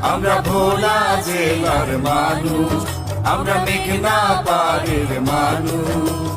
আমরা ভোলা জেলার মানুষ, আমরা মেঘনা পাড়ের মানুষ।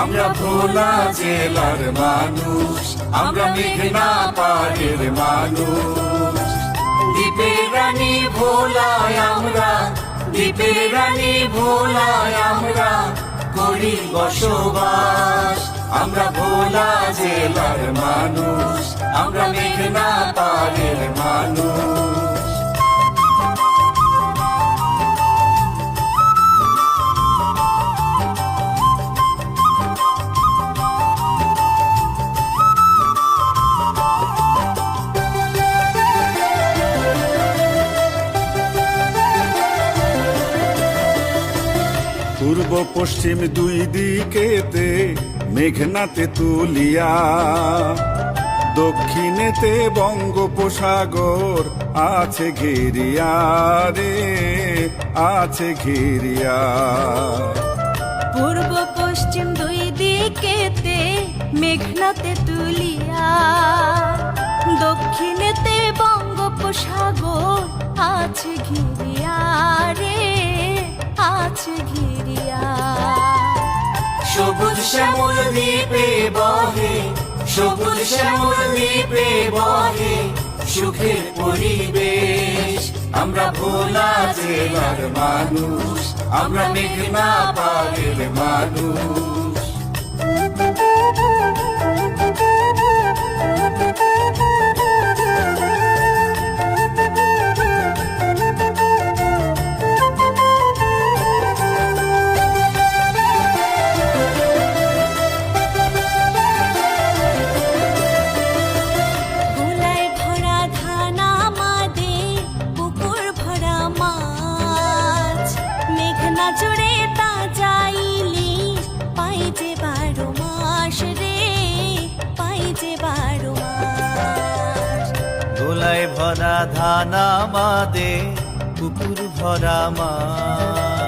আমরা ভোলা জেলার মানুষ, আমরা মেঘনা পাড়ের মানুষ। দ্বীপের রানী ভোলায় আমরা, দ্বীপের রানী ভোলায় আমরা করি বসবাস। আমরা ভোলা জেলার মানুষ, আমরা মেঘনা পাড়ের মানুষ। পূর্ব পশ্চিম দুই দিকেতে মেঘনাতে তুলিয়া, দক্ষিণেতে বঙ্গোপসাগর আছে ঘেরিয়া রে, আছে ঘেরিয়া। পূর্ব পশ্চিম দুই দিকেতে মেঘনাতে তুলিয়া, দক্ষিণেতে বঙ্গোপসাগর আছে ঘিরিয়া রে, আছে ঘিরিয়া। সবুজ শ্যামল দ্বীপে বহে, সবুজ শ্যামল দ্বীপে বহে সুখের পরিবেশ। আমরা ভোলা জেলার মানুষ, আমরা মেঘনা পাড়ের মানুষ। জুড়ে তা যাইলি পাই যে 12 মাস রে, পাই যে 12 মাস। ধুলায় ভরা ধান আমাদের, পুকুর ভরা মাছ।